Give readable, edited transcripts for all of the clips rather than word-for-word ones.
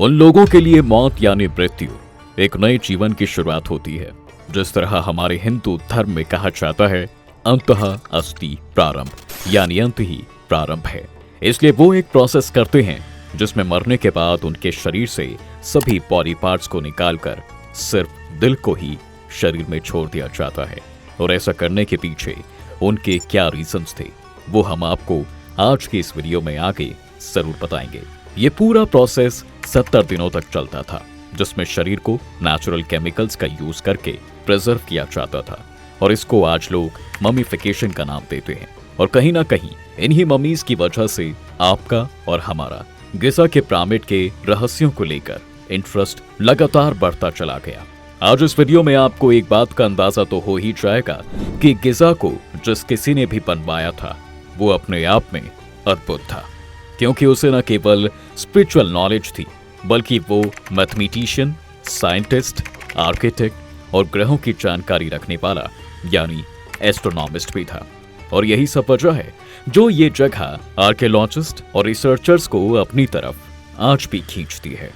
उन लोगों के लिए मौत यानी मृत्यु एक नए जीवन की शुरुआत होती है। जिस तरह हमारे हिंदू धर्म में कहा जाता है, अंतः अस्ति प्रारंभ, यानी अंत ही प्रारंभ है। इसलिए वो एक प्रोसेस करते हैं जिसमें मरने के बाद उनके शरीर से सभी बॉडी पार्ट्स को निकालकर सिर्फ दिल को ही शरीर में छोड़ दिया जाता है। और ऐसा करने के पीछे उनके क्या रीजंस थे, वो हम आपको आज के इस वीडियो में आगे जरूर बताएंगे। ये पूरा प्रोसेस 70 दिनों तक चलता था, जिसमें शरीर को नेचुरल केमिकल्स का यूज करके प्रिजर्व किया जाता था, और इसको आज लोग ममीफिकेशन का नाम देते हैं। और कहीं ना कहीं इन्हीं ममीज की वजह से आपका और हमारा गिजा के पिरामिड के रहस्यों को लेकर इंटरेस्ट लगातार बढ़ता चला गया। आज इस वीडियो में आपको एक बात का अंदाजा तो हो ही जाएगा कि गिजा को जिस किसी ने भी बनवाया था वो अपने आप में अद्भुत था, क्योंकि उसे न केवल स्पिरिचुअल नॉलेज थी बल्कि वो मैथमेटिशियन, साइंटिस्ट, आर्किटेक्ट और ग्रहों की जानकारी रखने वाला यानी एस्ट्रोनॉमिस्ट भी था। और यही सब वजह है जो ये जगह आर्कियोलॉजिस्ट और रिसर्चर्स को अपनी तरफ आज भी खींचती है।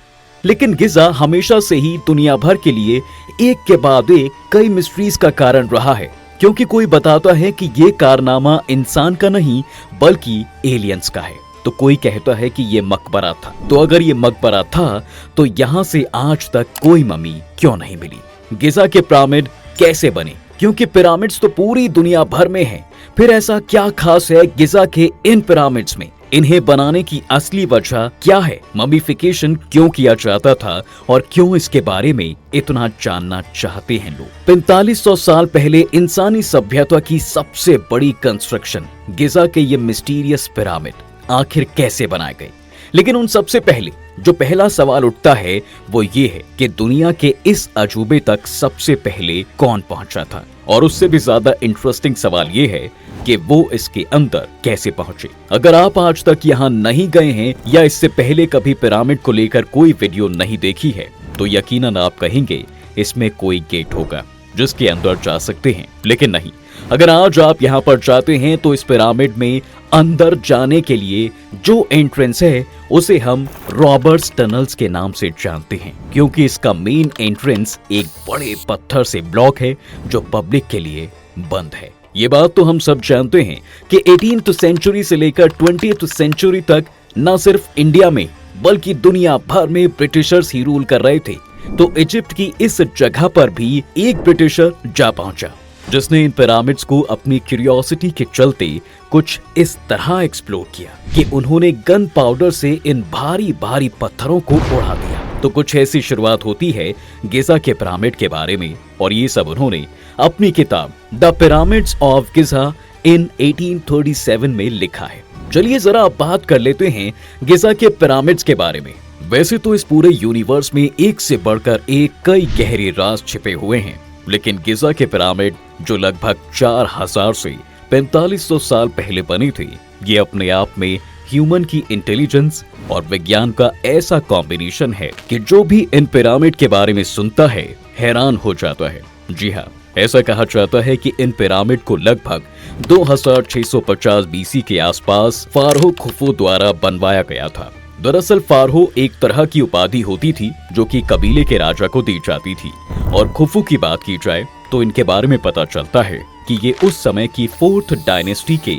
लेकिन गिजा हमेशा से ही दुनिया भर के लिए एक के बाद एक कई मिस्ट्रीज का कारण रहा है, क्योंकि कोई बताता है कि ये कारनामा इंसान का नहीं बल्कि एलियंस का है, तो कोई कहता है कि ये मकबरा था। तो अगर ये मकबरा था तो यहाँ से आज तक कोई मम्मी क्यों नहीं मिली? गिजा के पिरामिड कैसे बने? क्योंकि पिरामिड्स तो पूरी दुनिया भर में हैं। फिर ऐसा क्या खास है गिजा के इन पिरामिड्स में? इन्हें बनाने की असली वजह क्या है? ममीफिकेशन क्यों किया जाता था और क्यों इसके बारे में इतना जानना चाहते हैं लोग? 4500 साल पहले इंसानी सभ्यता की सबसे बड़ी कंस्ट्रक्शन गिजा के ये मिस्टीरियस पिरामिड आखिर कैसे बनाए गए? लेकिन उन सबसे पहले जो पहला सवाल उठता है वो ये है कि दुनिया के इस अजूबे तक सबसे पहले कौन पहुंचा था? और उससे भी ज्यादा इंटरेस्टिंग सवाल ये है कि वो इसके अंदर कैसे पहुंचे। अगर आप आज तक यहाँ नहीं गए हैं या इससे पहले कभी पिरामिड को लेकर कोई वीडियो नहीं देखी है तो यकीनन आप कहेंगे इसमें कोई गेट होगा जिसके अंदर जा सकते हैं। लेकिन नहीं, अगर आज आप यहाँ पर जाते हैं तो इस पिरामिड में अंदर जाने के लिए जो एंट्रेंस है उसे हम रॉबर्ट्स टनल्स के नाम से जानते हैं, क्योंकि इसका मेन एंट्रेंस एक बड़े पत्थर से ब्लॉक है जो पब्लिक के लिए बंद है। ये बात तो हम सब जानते हैं कि 18th सेंचुरी से लेकर 20th सेंचुरी तक न सिर्फ इंडिया में बल्कि दुनिया भर में ब्रिटिशर्स ही रूल कर रहे थे। तो इजिप्ट की इस जगह पर भी एक ब्रिटिशर जा पहुंचा जिसने इन पिरामिड्स को अपनी क्यूरियोसिटी के चलते कुछ इस तरह एक्सप्लोर किया कि उन्होंने गन पाउडर से इन भारी भारी पत्थरों को उड़ा दिया। तो कुछ ऐसी शुरुआत होती है गिजा के पिरामिड के बारे में, और ये सब उन्होंने अपनी किताब द पिरामिड्स ऑफ गिजा इन 1837 में लिखा है। चलिए जरा अब बात कर लेते हैं गिजा के पिरामिड्स के बारे में। वैसे तो इस पूरे यूनिवर्स में एक से बढ़कर एक कई गहरे राज छिपे हुए हैं, लेकिन गिजा के पिरामिड जो लगभग 4000 से 4500 साल पहले बने थे, ये अपने आप में ह्यूमन की इंटेलिजेंस और विज्ञान का ऐसा कॉम्बिनेशन है कि जो भी इन पिरामिड के बारे में सुनता है हैरान हो जाता है। जी हाँ, ऐसा कहा जाता है कि इन पिरामिड को लगभग 2650 बीसी के आसपास फारहो खुफू द्वारा बनवाया गया था। दरअसल फारहो एक तरह की उपाधि होती थी जो कि कबीले के राजा को दी जाती थी, और खुफू की बात की जाए तो इनके बारे में पता चलता है कि ये उस समय की 4th डायनेस्टी के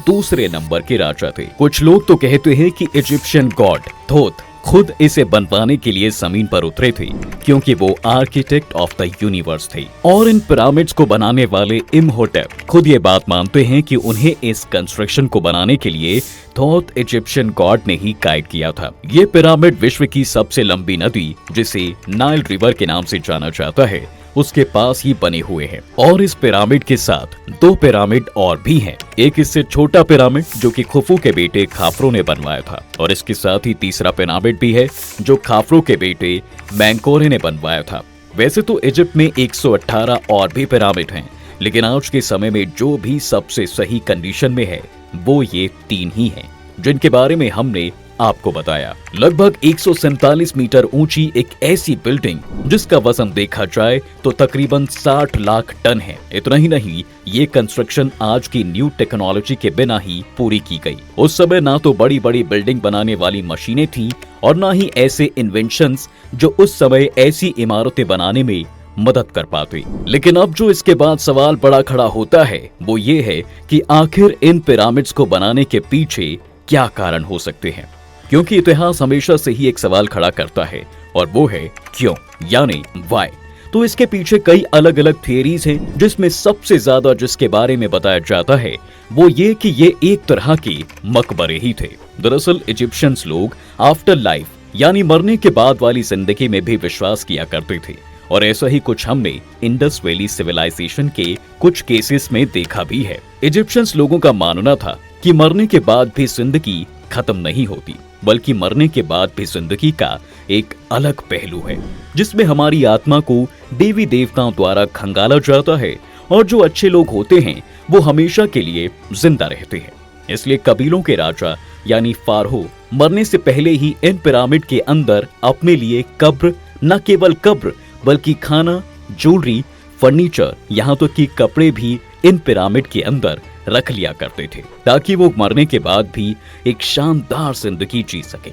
दूसरे नंबर के राजा थे। कुछ लोग तो कहते हैं कि इजिप्शियन गॉड थोथ खुद इसे बनवाने के लिए जमीन पर उतरे थे, क्योंकि वो आर्किटेक्ट ऑफ द यूनिवर्स थे। और इन पिरामिड्स को बनाने वाले इम्होटेप खुद ये बात मानते हैं कि उन्हें इस कंस्ट्रक्शन को बनाने के लिए थोथ इजिप्शियन गॉड ने ही गाइड किया था। ये पिरामिड विश्व की सबसे लंबी नदी जिसे नाइल रिवर के नाम से जाना जाता है उसके पास ही बने हुए हैं। और इस पिरामिड के साथ 2 पिरामिड और भी हैं। एक इससे छोटा पिरामिड जो कि खुफू के बेटे खाफरो ने बनवाया था, और इसके साथ ही तीसरा पिरामिड भी है जो खाफरो के बेटे मैंकोरे ने बनवाया था। वैसे तो इजिप्ट में 118 और भी पिरामिड हैं, लेकिन आज के समय में जो भी सबसे सही कंडीशन में है वो ये 3 ही हैं, जिनके बारे में हमने आपको बताया। लगभग 147 मीटर ऊंची एक ऐसी बिल्डिंग जिसका वजन देखा जाए तो तकरीबन 60 लाख टन है। इतना ही नहीं, ये कंस्ट्रक्शन आज की न्यू टेक्नोलॉजी के बिना ही पूरी की गई। उस समय ना तो बड़ी बड़ी बिल्डिंग बनाने वाली मशीनें थीं और ना ही ऐसे इन्वेंशंस जो उस समय ऐसी इमारतें बनाने में मदद कर पाते। लेकिन अब जो इसके बाद सवाल बड़ा खड़ा होता है वो ये है कि आखिर इन पिरामिड्स को बनाने के पीछे क्या कारण हो सकते हैं, क्योंकि इतिहास हमेशा से ही एक सवाल खड़ा करता है और वो है क्यों, यानी व्हाई। तो इसके पीछे कई अलग अलग थियरीज हैं, जिसमें सबसे ज्यादा जिसके बारे में बताया जाता है वो ये कि ये एक तरह के मकबरे ही थे। दरअसल इजिप्शियंस लोग आफ्टर लाइफ यानी मरने के बाद वाली जिंदगी में भी विश्वास किया करते थे और ऐसा ही कुछ हमने इंडस वैली सिविलाइजेशन के कुछ केसेस में देखा भी है। इजिप्शियंस लोगों का मानना था कि मरने के बाद भी जिंदगी खत्म नहीं होती, बल्कि मरने के बाद भी जिंदगी का एक अलग पहलू है जिसमें हमारी आत्मा को देवी देवताओं द्वारा खंगाला जाता है और जो अच्छे लोग होते हैं वो हमेशा के लिए जिंदा रहते हैं। इसलिए कबीलों के राजा यानी फारहो मरने से पहले ही इन पिरामिड के अंदर अपने लिए कब्र, न केवल कब्र बल्कि खाना, ज्वेलरी, फर्नीचर, यहाँ तो कि कपड़े भी इन पिरामिड के अंदर रख लिया करते थे ताकि वो मरने के बाद भी एक शानदार जिंदगी जी सके।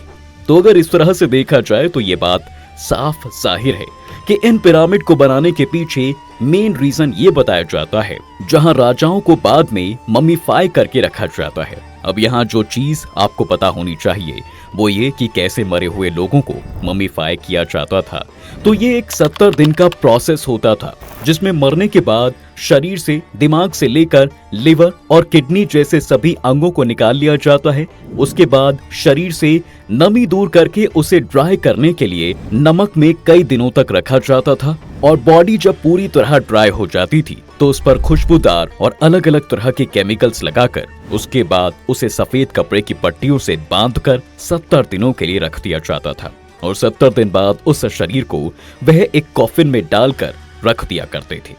तो अगर इस तरह से देखा जाए तो ये बात साफ जाहिर है कि इन पिरामिड को बनाने के पीछे मेन रीजन ये बताया जाता है जहां राजाओं को बाद में मम्मीफाई करके रखा जाता है। अब यहाँ जो चीज आपको पता होनी चाहिए वो ये कि कैसे मरे हुए लोगों को मम्मीफाई किया जाता था। तो ये एक 70 दिन का प्रोसेस होता था जिसमें मरने के बाद शरीर से, दिमाग से लेकर लिवर और किडनी जैसे सभी अंगों को निकाल लिया जाता है। उसके बाद शरीर से नमी दूर करके उसे ड्राई करने के लिए नमक में कई दिनों तक रखा जाता था और बॉडी जब पूरी तरह ड्राई हो जाती थी तो उस पर खुशबूदार और अलग अलग तरह के केमिकल्स लगाकर उसके बाद उसे सफेद कपड़े की पट्टियों से बांधकर 70 दिनों के लिए रख दिया जाता था और 70 दिन बाद उस शरीर को वह एक कॉफिन में डालकर रख दिया करते थे।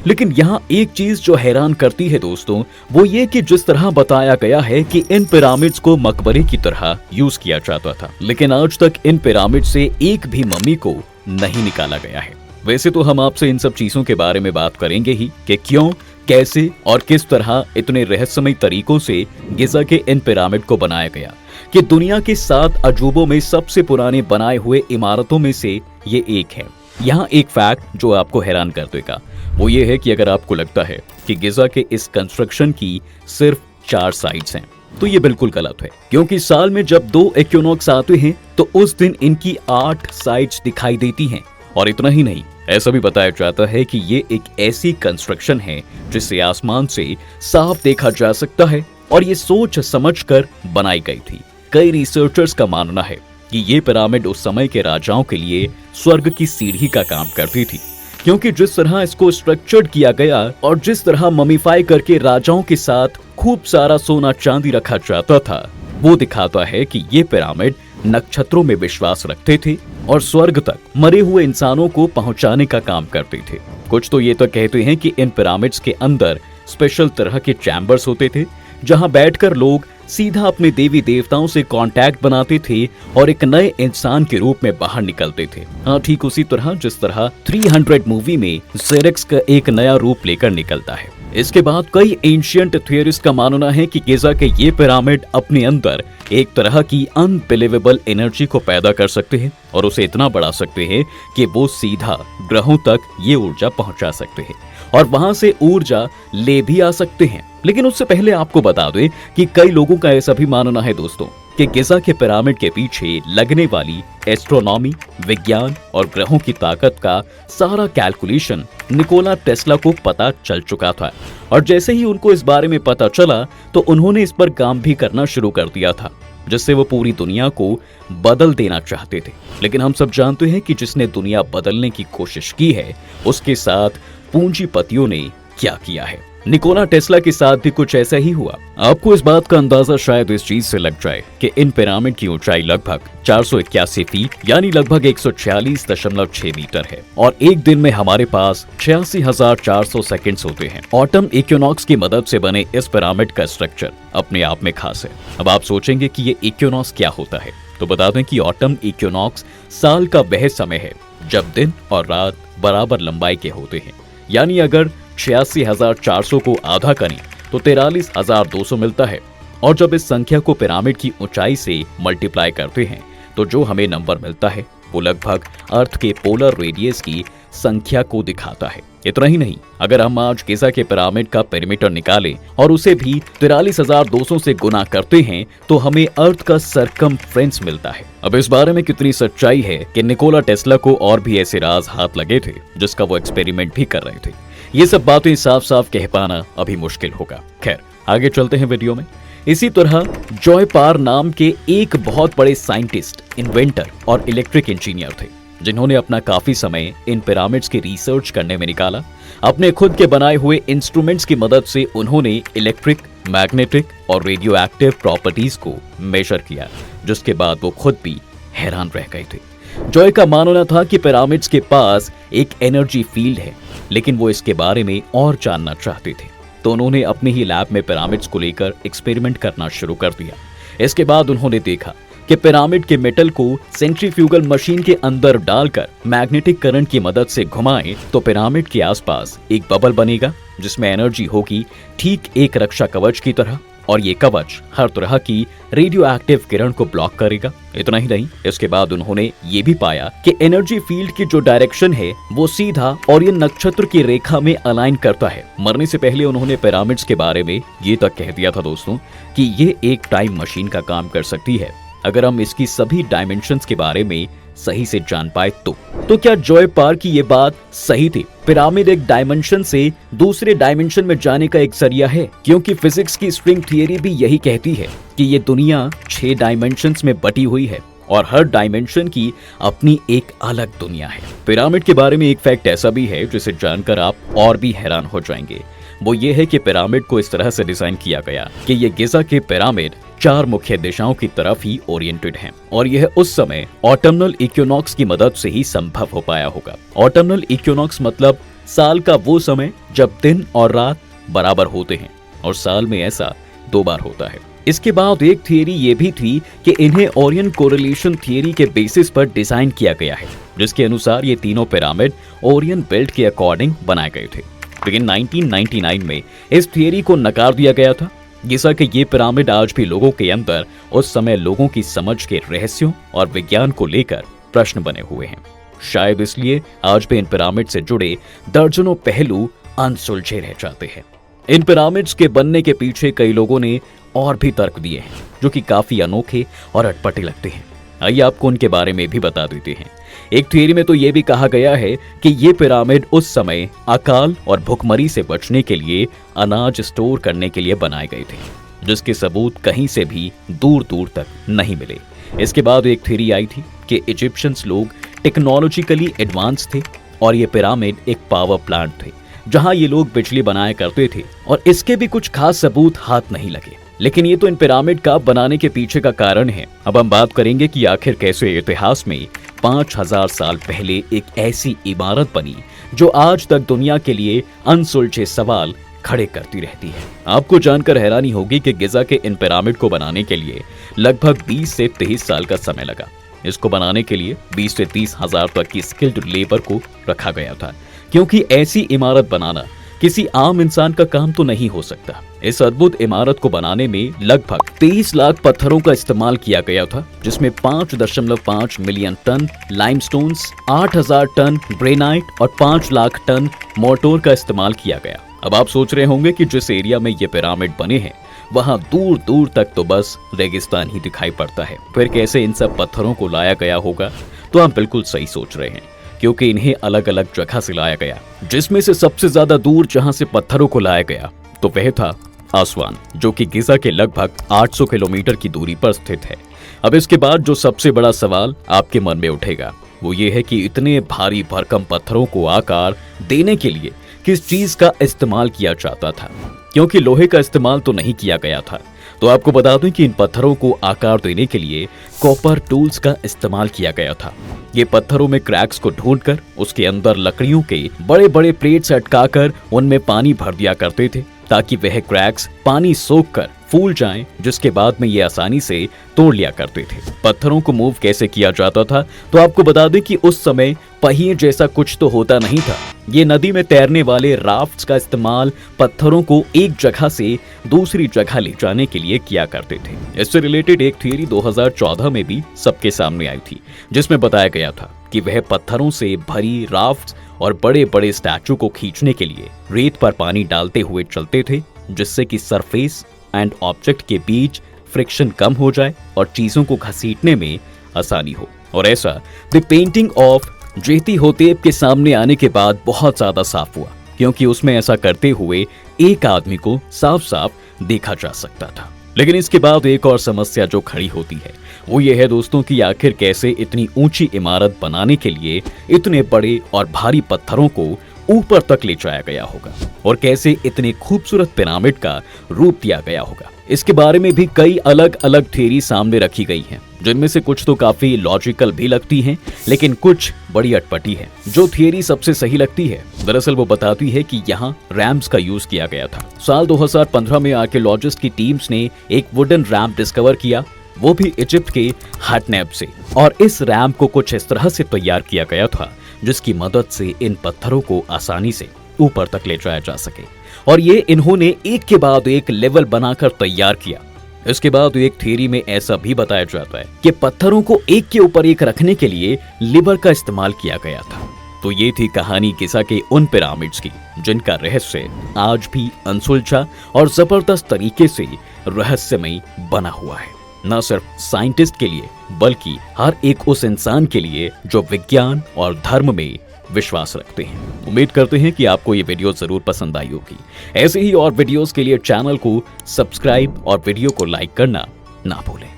लेकिन यहाँ एक चीज जो हैरान करती है दोस्तों, वो ये कि जिस तरह बताया गया है कि इन पिरामिड्स को मकबरे की तरह यूज किया जाता था, लेकिन आज तक इन पिरामिड से एक भी मम्मी को नहीं निकाला गया है। वैसे तो हम आपसे इन सब चीजों के बारे में बात करेंगे ही कि क्यों, कैसे और किस तरह इतने रहस्यमय तरीकों से गिजा के इन पिरामिड को बनाया गया कि दुनिया के 7 अजूबों में सबसे पुराने बनाए हुए इमारतों में से ये एक है। यहाँ एक फैक्ट जो आपको हैरान कर देगा वो ये है कि अगर आपको लगता है कि गिजा के इस कंस्ट्रक्शन की सिर्फ 4 साइड्स हैं तो ये बिल्कुल गलत है, क्योंकि साल में जब 2 इक्विनॉक्स आते हैं तो उस दिन इनकी 8 साइड्स दिखाई देती हैं। और इतना ही नहीं, ऐसा भी बताया जाता है कि ये एक ऐसी कंस्ट्रक्शन है जिसे आसमान से साफ देखा जा सकता है और ये सोच समझकर बनाई गई थी। कई रिसर्चर्स का मानना है कि ये पिरामिड उस समय के राजाओं के लिए स्वर्ग की सीढ़ी का काम करती थी, क्योंकि जिस तरह इसको स्ट्रक्चर्ड किया गया और जिस तरह ममीफाई करके राजाओं के साथ खूब सारा सोना चांदी रखा जाता था वो दिखाता है कि ये पिरामिड नक्षत्रों में विश्वास रखते थे और स्वर्ग तक मरे हुए इंसानों को पहुंचाने का काम करते थे। कुछ तो ये तो कहते हैं कि इन पिरामिड्स के अंदर स्पेशल तरह के चैम्बर्स होते थे जहां बैठकर लोग सीधा अपने देवी देवताओं से कांटेक्ट बनाते थे और एक नए इंसान के रूप में बाहर निकलते थे। हाँ, ठीक उसी तरह जिस तरह 300 मूवी में जेरेक्स का एक नया रूप लेकर निकलता है। इसके बाद कई एंशिएंट थियरिस्ट का मानना है कि गिजा के ये पिरामिड अपने अंदर एक तरह की अनबिलीवेबल एनर्जी को पैदा कर सकते हैं और उसे इतना बढ़ा सकते हैं कि वो सीधा ग्रहों तक ये ऊर्जा पहुंचा सकते हैं और वहां से ऊर्जा ले भी आ सकते हैं। लेकिन उससे पहले आपको बता दें कि कई लोगों का ऐसा भी मानना है दोस्तों कि गिजा के पिरामिड के पीछे लगने वाली एस्ट्रोनॉमी, विज्ञान और ग्रहों की ताकत का सारा कैलकुलेशन निकोला टेस्ला को पता चल चुका था और जैसे ही उनको इस बारे में पता चला तो उन्होंने इस पर काम भी करना शुरू कर दिया था, जिससे वो पूरी दुनिया को बदल देना चाहते थे। लेकिन हम सब जानते हैं कि जिसने दुनिया बदलने की कोशिश की है उसके साथ पूंजीपतियों ने क्या किया है। निकोला टेस्ला के साथ भी कुछ ऐसा ही हुआ। आपको इस बात का अंदाजा शायद इस चीज से लग जाए कि इन पिरामिड की ऊंचाई लगभग 481 फीट यानी लगभग 146.6 मीटर है और एक दिन में हमारे पास 86,400 सेकंड्स होते हैं। ऑटम इक्विनॉक्स की मदद से बने इस पिरामिड का स्ट्रक्चर अपने आप में खास है। अब आप सोचेंगे कि ये इक्विनॉक्स क्या होता है, तो बता दें कि ऑटम इक्विनॉक्स साल का वह समय है जब दिन और रात बराबर लंबाई के होते हैं। यानी अगर 86,400 को आधा करें तो 43,200 मिलता है और जब इस संख्या को पिरामिड की ऊंचाई से मल्टीप्लाई करते हैं तो जो हमें नंबर मिलता है वो लगभग अर्थ के पोलर रेडियस की संख्या को दिखाता है। इतना ही नहीं, अगर हम आज गिज़ा के पिरामिड का पेरीमीटर निकालें और उसे भी 43,200 से गुना करते हैं तो हमें अर्थ का सरकमफ्रेंस मिलता है। अब इस बारे में कितनी सच्चाई है कि निकोला टेस्ला को और भी ऐसे राज हाथ लगे थे जिसका वो एक्सपेरिमेंट भी कर रहे थे, ये सब बातें साफ साफ कह पाना अभी मुश्किल होगा। खैर, आगे चलते हैं वीडियो में। इसी तरह जॉय पार नाम के एक बहुत बड़े साइंटिस्ट, इन्वेंटर और इलेक्ट्रिक इंजीनियर थे जिन्होंने अपना काफी समय इन पिरामिड्स की रिसर्च करने में निकाला। अपने खुद के बनाए हुए इंस्ट्रूमेंट्स की मदद से उन्होंने इलेक्ट्रिक, मैग्नेटिक और रेडियो एक्टिव प्रॉपर्टीज को मेजर किया, जिसके बाद वो खुद भी हैरान रह गए थे। जॉय का मानना था कि पिरामिड्स के पास एक एनर्जी फील्ड है, लेकिन वो इसके बारे में और जानना चाहते थे, तो उन्होंने अपने ही लैब में पिरामिड्स को लेकर एक्सपेरिमेंट करना शुरू कर दिया। इसके बाद उन्होंने देखा कि पिरामिड के मेटल को सेंट्रीफ्यूगल मशीन के अंदर डालकर मैग्नेटिक करंट की मदद से घुमाएं तो पिरामिड के आसपास एक बबल बनेगा जिसमें एनर्जी होगी ठीक एक रक्षा कवच की तरह, और ये कवच हर तरह की रेडियो एक्टिव किरण को ब्लॉक करेगा। इतना ही नहीं, इसके बाद उन्होंने ये भी पाया कि एनर्जी फील्ड की जो डायरेक्शन है वो सीधा ओरियन नक्षत्र की रेखा में अलाइन करता है। मरने से पहले उन्होंने पिरामिड्स के बारे में ये तक कह दिया था दोस्तों कि ये एक टाइम मशीन का काम कर सकती है अगर हम इसकी सभी डायमेंशंस के बारे में सही से जान पाए तो क्या जॉय पार की ये बात सही थी? पिरामिड एक डायमेंशन से दूसरे डायमेंशन में जाने का एक जरिया है, क्योंकि फिजिक्स की स्ट्रिंग थियरी भी यही कहती है कि ये दुनिया 6 डायमेंशंस में बटी हुई है और हर डायमेंशन की अपनी एक अलग दुनिया है। पिरामिड के बारे में एक फैक्ट ऐसा भी है जिसे जानकर आप और भी हैरान हो जाएंगे। वो ये है कि पिरामिड को इस तरह से डिजाइन किया गया कि ये गिज़ा के पिरामिड 4 मुख्य दिशाओं की तरफ ही ओरिएंटेड हैं और यह उस समय ऑटमनल इक्विनॉक्स की मदद से ही संभव हो पाया होगा। ऑटमनल इक्विनॉक्स मतलब साल का वो समय जब दिन और रात बराबर होते हैं और साल में ऐसा 2 बार होता है। इसके बाद एक थियरी ये भी थी कि इन्हें ओरियन कोरिलेशन थियरी के बेसिस पर डिजाइन किया गया है, जिसके अनुसार ये तीनों पिरामिड ओरियन बेल्ट के अकॉर्डिंग बनाए गए थे। लेकिन 1999 में इस थियरी को नकार दिया गया था। गिज़ा के ये पिरामिड आज भी लोगों के अंदर उस समय लोगों की समझ के रहस्यों और विज्ञान को लेकर प्रश्न बने हुए हैं। शायद इसलिए आज भी इन पिरामिड से जुड़े दर्जनों पहलू अनसुलझे रह जाते हैं। इन पिरामिड्स के बनने के पीछे कई लोगों ने और भी तर्क दिए हैं जो कि काफी अनोखे और अटपटे लगते हैं। आइए आपको उनके बारे में भी बता देते हैं। एक थियरी में तो ये भी कहा गया है कि ये पिरामिड उस समय अकाल और भुखमरी से बचने के लिए अनाज स्टोर करने के लिए बनाए गए थे, जिसके सबूत कहीं से भी दूर दूर तक नहीं मिले। इसके बाद एक थियरी आई थी कि इजिप्शियंस लोग टेक्नोलॉजिकली एडवांस थे और ये पिरामिड एक पावर प्लांट थे जहां ये लोग बिजली बनाया करते थे, और इसके भी कुछ खास सबूत हाथ नहीं लगे। लेकिन ये तो इन पिरामिड का बनाने के पीछे का कारण है। अब हम बात करेंगे कि आखिर कैसे इतिहास में 5000 साल पहले एक ऐसी इमारत बनी जो आज तक दुनिया के लिए अनसुलझे सवाल खड़े करती रहती है। आपको जानकर हैरानी होगी कि गिज़ा के इन पिरामिड को बनाने के लिए लगभग 20 से 23 साल का समय लगा। इसको बनाने के लिए 20 से 30 हजार तक की स्किल्ड लेबर को रखा गया था, क्योंकि ऐसी इमारत बनाना किसी आम इंसान का काम तो नहीं हो सकता। इस अद्भुत इमारत को बनाने में लगभग 23 लाख पत्थरों का इस्तेमाल किया गया था, जिसमें 5.5 million ton limestones, 8000 ton granite और 5 लाख टन मोर्टार का इस्तेमाल किया गया। अब आप सोच रहे होंगे कि जिस एरिया में ये पिरामिड बने हैं वहां दूर दूर तक तो बस रेगिस्तान ही दिखाई पड़ता है, फिर कैसे इन सब पत्थरों को लाया गया होगा? तो आप बिल्कुल सही सोच रहे हैं, क्योंकि इन्हें अलग अलग जगह से लाया गया, जिसमें से सबसे ज्यादा दूर जहां से पत्थरों को लाया गया तो वह था आसवान, जो कि गिज़ा के लगभग 800 किलोमीटर की दूरी पर स्थित है। अब इसके बाद जो सबसे बड़ा सवाल आपके मन में उठेगा वो ये है कि इतने भारी भरकम पत्थरों को आकार देने के लिए किस चीज का इस्तेमाल किया जाता था, क्योंकि लोहे का इस्तेमाल तो नहीं किया गया था। तो आपको बता दूं कि इन पत्थरों को आकार देने के लिए कॉपर टूल्स का इस्तेमाल किया गया था। ये पत्थरों में क्रैक्स को ढूंढकर उसके अंदर लकड़ियों के बड़े बड़े प्लेट्स अटकाकर उनमें पानी भर दिया करते थे, ताकि वह क्रैक्स पानी सोखकर फूल जाएं, जिसके बाद में ये आसानी से तोड़ लिया करते थे। पत्थरों को मूव कैसे किया जाता था, तो आपको बता दें कि उस समय पहिए जैसा कुछ तो होता नहीं था। ये नदी में तैरने वाले राफ्ट्स का इस्तेमाल पत्थरों को एक जगह से दूसरी जगह ले जाने के लिए किया करते थे। इससे रिलेटेड एक थियरी 2014 में भी सबके सामने आई थी, जिसमें बताया गया था कि वह पत्थरों से भरी राफ्ट्स और बड़े बड़े स्टैचू को खींचने के लिए रेत पर पानी डालते हुए चलते थे, जिससे कि सरफेस एंड ऑब्जेक्ट के बीच फ्रिक्शन कम हो जाए और चीजों को घसीटने में आसानी हो। और ऐसा द पेंटिंग ऑफ जेती होतेब के सामने आने के बाद बहुत ज्यादा साफ हुआ, क्योंकि उसमें ऐसा करते हुए एक आदमी को साफ साफ देखा जा सकता था। लेकिन इसके बाद एक और समस्या जो खड़ी होती है वो ये है दोस्तों कि आखिर कैसे इतनी ऊंची इमारत बनाने के लिए इतने बड़े और भारी पत्थरों को ऊपर तक ले जाया गया होगा, और कैसे इतने खूबसूरत पिरामिड का रूप दिया गया होगा। इसके बारे में भी कई अलग अलग थ्योरी सामने रखी गई हैं, जिनमें से कुछ तो काफी लॉजिकल भी लगती हैं, लेकिन कुछ बड़ी अटपटी है। जो थियरी सबसे सही लगती है दरअसल वो बताती है कि यहाँ रैम्प्स का यूज किया गया था। साल 2015 में आर्कियोलॉजिस्ट की टीम्स ने एक वुडन रैम्प डिस्कवर किया, वो भी इजिप्ट के हटनेब से। और इस रैम्प को कुछ इस तरह से तैयार किया गया था जिसकी मदद से इन पत्थरों को आसानी से ऊपर तक ले जाया जा सके। और ये इन्होंने एक के बाद एक लेवल बनाकर तैयार किया। इसके बाद एक थ्योरी में ऐसा भी बताया जाता है कि पत्थरों को एक के ऊपर एक रखने के लिए लीवर का इस्तेमाल किया गया था। तो ये थी कहानी गिज़ा के उन पिरामिड्स की जिनका रहस्य आज भी अनसुलझा और जबरदस्त तरीके से रहस्यमय बना हुआ है, न सिर्फ साइंटिस्ट के लिए बल्कि हर एक उस इंसान के लिए जो विज्ञान और धर्म में विश्वास रखते हैं। उम्मीद करते हैं कि आपको ये वीडियो जरूर पसंद आई होगी। ऐसे ही और वीडियोस के लिए चैनल को सब्सक्राइब और वीडियो को लाइक करना ना भूलें।